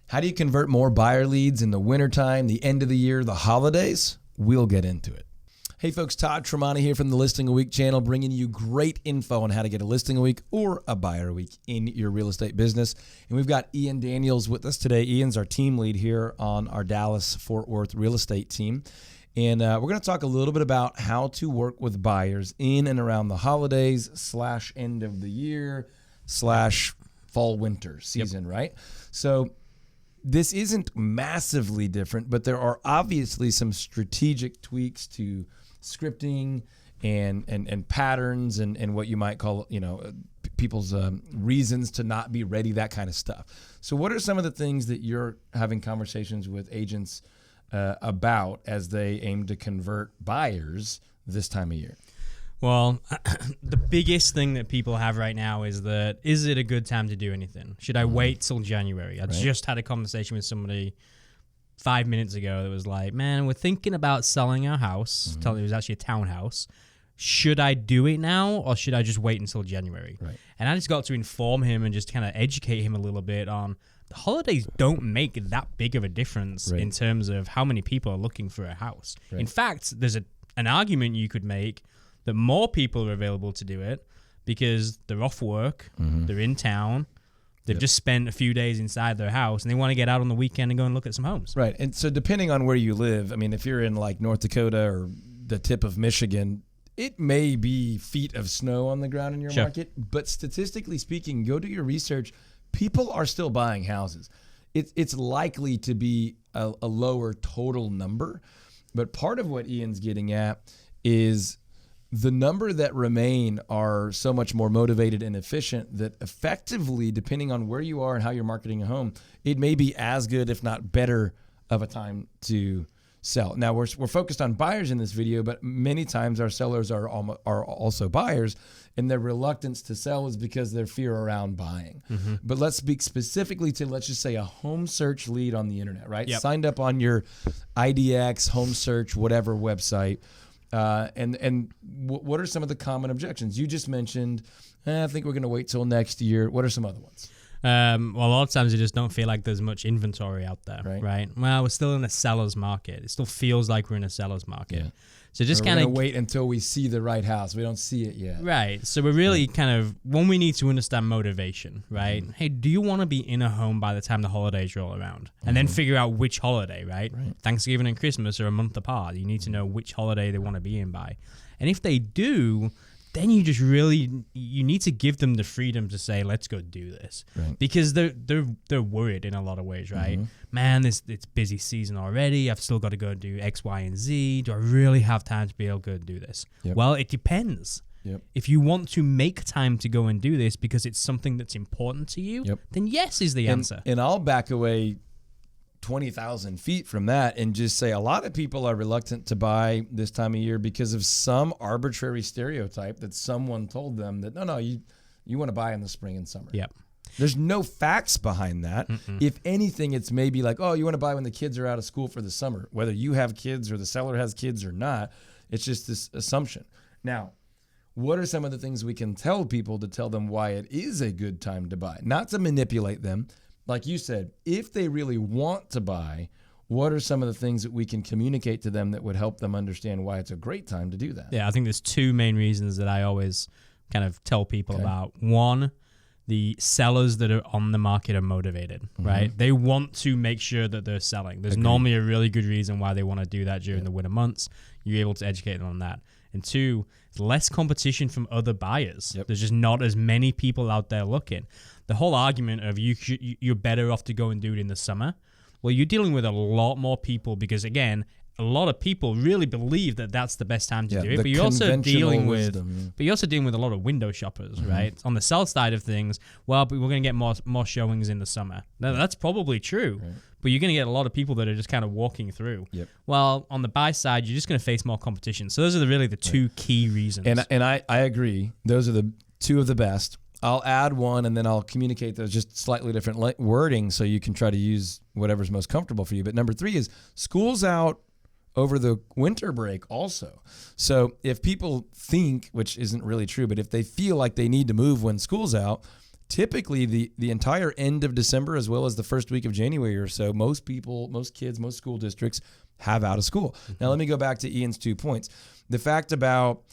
How do you convert more buyer leads in the wintertime, the end of the year, the holidays? We'll get into it. Hey folks, Todd Tramonte here from the Listing a Week channel, bringing you great info on how to get a listing a week or a buyer a week in your real estate business. And we've got Ian Daniels with us today. Ian's our team lead here on our Dallas-Fort Worth real estate team. And we're going to talk a little bit about how to work with buyers in and around the holidays / end of the year / fall winter season, right? So this isn't massively different, but there are obviously some strategic tweaks to scripting and patterns and what you might call, people's reasons to not be ready, that kind of stuff. So what are some of the things that you're having conversations with agents about as they aim to convert buyers this time of year? Well, the biggest thing that people have right now is it a good time to do anything? Should I wait till January? I just had a conversation with somebody 5 minutes ago that was like, man, we're thinking about selling our house. It was actually a townhouse. Should I do it now or should I just wait until January? Right. And I just got to inform him and just kind of educate him a little bit on the holidays don't make that big of a difference in terms of how many people are looking for a house. Right. In fact, there's an argument you could make that more people are available to do it because they're off work, they're in town, they've just spent a few days inside their house, and they want to get out on the weekend and go and look at some homes. Right, and so depending on where you live, I mean, if you're in like North Dakota or the tip of Michigan, it may be feet of snow on the ground in your market, but statistically speaking, go do your research, people are still buying houses. It's likely to be a lower total number, but part of what Ian's getting at is the number that remain are so much more motivated and efficient that effectively, depending on where you are and how you're marketing a home, it may be as good, if not better, of a time to sell. Now, we're focused on buyers in this video, but many times our sellers are also buyers, and their reluctance to sell is because their fear around buying. But let's speak specifically to, let's just say, a home search lead on the internet, right? Signed up on your IDX, home search, whatever website. And what are some of the common objections? You just mentioned, I think we're going to wait till next year. What are some other ones? Well, a lot of times you just don't feel like there's much inventory out there, right? Well, we're still in a seller's market. It still feels like we're in a seller's market. Yeah. So just kind of wait until we see the right house. We don't see it yet. Right. So we're really kind of, when we need to understand motivation, right? Hey, do you want to be in a home by the time the holidays roll around? And then figure out which holiday, right? Thanksgiving and Christmas are a month apart. You need to know which holiday they want to be in by. And if they do, then you just really, you need to give them the freedom to say, let's go do this. Right. Because they're worried in a lot of ways, right? Man, it's busy season already. I've still got to go do X, Y, and Z. Do I really have time to be able to go do this? Well, it depends. If you want to make time to go and do this because it's something that's important to you, then yes is the answer. And I'll back away 20,000 feet from that and just say a lot of people are reluctant to buy this time of year because of some arbitrary stereotype that someone told them that, no, you want to buy in the spring and summer. There's no facts behind that. If anything, it's maybe like, oh, you want to buy when the kids are out of school for the summer, whether you have kids or the seller has kids or not. It's just this assumption. Now, what are some of the things we can tell people to tell them why it is a good time to buy? Not to manipulate them. Like you said, if they really want to buy, what are some of the things that we can communicate to them that would help them understand why it's a great time to do that? Yeah, I think there's two main reasons that I always kind of tell people about. One, the sellers that are on the market are motivated, right? They want to make sure that they're selling. There's normally a really good reason why they want to do that during the winter months. You're able to educate them on that. And two, less competition from other buyers. There's just not as many people out there looking. The whole argument of you're better off to go and do it in the summer. Well, you're dealing with a lot more people because, again, a lot of people really believe that that's the best time to do it. But you're also dealing with, a lot of window shoppers, right? On the sell side of things, well, but we're going to get more showings in the summer. Now, that's probably true, but you're going to get a lot of people that are just kind of walking through. Well, on the buy side, you're just going to face more competition. So those are really the two key reasons. And I agree. Those are the two of the best. I'll add one and then I'll communicate those just slightly different wording so you can try to use whatever's most comfortable for you. But number 3 is school's out over the winter break also. So if people think, which isn't really true, but if they feel like they need to move when school's out, typically the entire end of December as well as the first week of January or so, most people, most kids, most school districts have out of school. Now, let me go back to Ian's 2 points. The fact about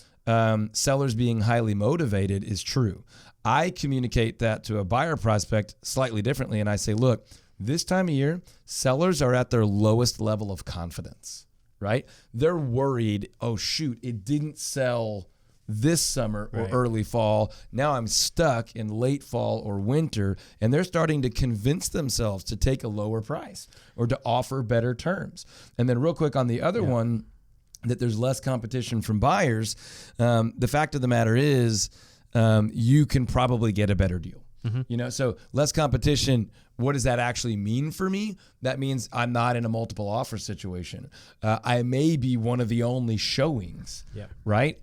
sellers being highly motivated is true. I communicate that to a buyer prospect slightly differently, and I say, look, this time of year, sellers are at their lowest level of confidence, right? They're worried, oh, shoot, it didn't sell this summer or early fall. Now I'm stuck in late fall or winter, and they're starting to convince themselves to take a lower price or to offer better terms. And then real quick on the other one, that there's less competition from buyers. The fact of the matter is, you can probably get a better deal. So less competition. What does that actually mean for me? That means I'm not in a multiple offer situation. I may be one of the only showings, right?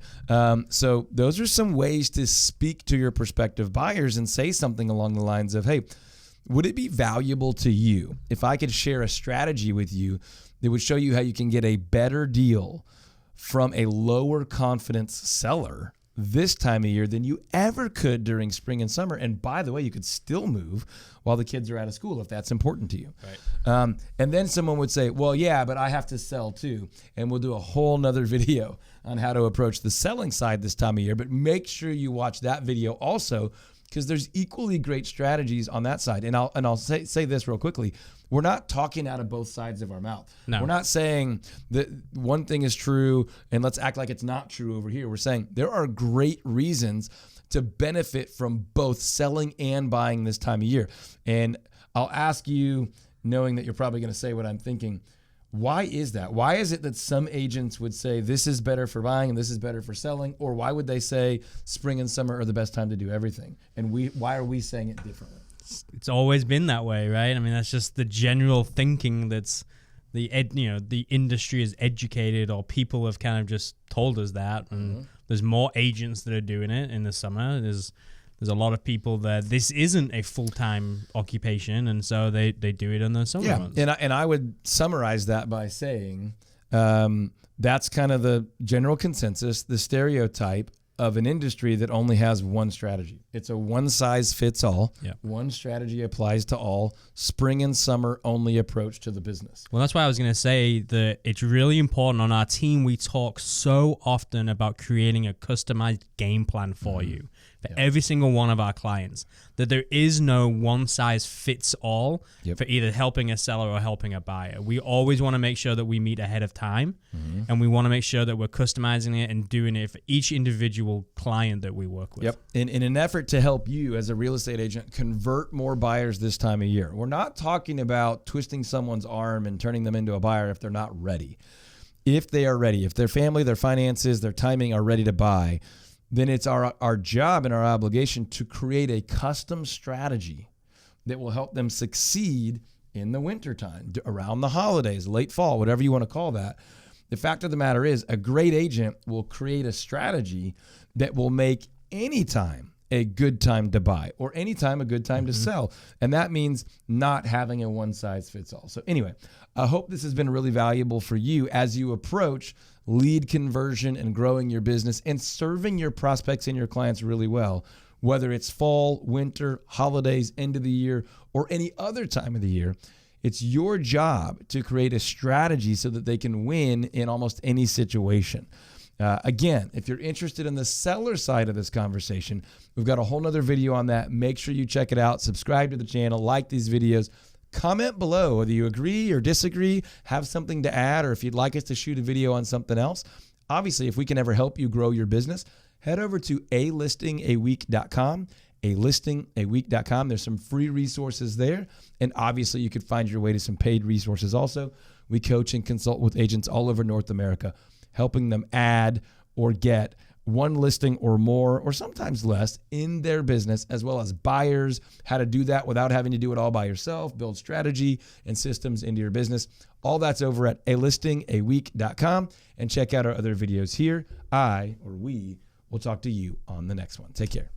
So those are some ways to speak to your prospective buyers and say something along the lines of, hey, would it be valuable to you if I could share a strategy with you that would show you how you can get a better deal from a lower confidence seller this time of year than you ever could during spring and summer? And by the way, you could still move while the kids are out of school if that's important to you. Right. And then someone would say, well, yeah, but I have to sell too. And we'll do a whole nother video on how to approach the selling side this time of year. But make sure you watch that video also, because there's equally great strategies on that side. And I'll say this real quickly. We're not talking out of both sides of our mouth. No. We're not saying that one thing is true and let's act like it's not true over here. We're saying there are great reasons to benefit from both selling and buying this time of year. And I'll ask you, knowing that you're probably going to say what I'm thinking, why is that? Why is it that some agents would say this is better for buying and this is better for selling? Or why would they say spring and summer are the best time to do everything? And why are we saying it differently? It's always been that way, right? I mean, that's just the general thinking that's the industry is educated, or people have kind of just told us that. And there's more agents that are doing it in the summer. There's a lot of people that this isn't a full-time occupation, and so they do it in the summer months. And I would summarize that by saying that's kind of the general consensus, the stereotype of an industry that only has one strategy. It's a one-size-fits-all. One strategy applies to all. Spring and summer only approach to the business. Well, that's why I was going to say that it's really important. On our team, we talk so often about creating a customized game plan for you, for every single one of our clients, that there is no one-size-fits-all for either helping a seller or helping a buyer. We always want to make sure that we meet ahead of time, and we want to make sure that we're customizing it and doing it for each individual client that we work with. In an effort to help you as a real estate agent convert more buyers this time of year. We're not talking about twisting someone's arm and turning them into a buyer if they're not ready. If they are ready, if their family, their finances, their timing are ready to buy, then it's our job and our obligation to create a custom strategy that will help them succeed in the wintertime, around the holidays, late fall, whatever you want to call that. The fact of the matter is, a great agent will create a strategy that will make any time a good time to buy or any time a good time to sell. And that means not having a one-size-fits-all. So anyway, I hope this has been really valuable for you as you approach lead conversion and growing your business and serving your prospects and your clients really well, whether it's fall, winter, holidays, end of the year, or any other time of the year. It's your job to create a strategy so that they can win in almost any situation. Again, if you're interested in the seller side of this conversation, we've got a whole nother video on that. Make sure you check it out. Subscribe to the channel, like these videos. Comment below whether you agree or disagree, have something to add, or if you'd like us to shoot a video on something else. Obviously, if we can ever help you grow your business, head over to alistingaweek.com, alistingaweek.com. There's some free resources there. And obviously, you could find your way to some paid resources also. We coach and consult with agents all over North America, helping them add or get one listing or more, or sometimes less, in their business, as well as buyers, how to do that without having to do it all by yourself, build strategy and systems into your business. All that's over at alistingaweek.com, and check out our other videos here. We will talk to you on the next one. Take care.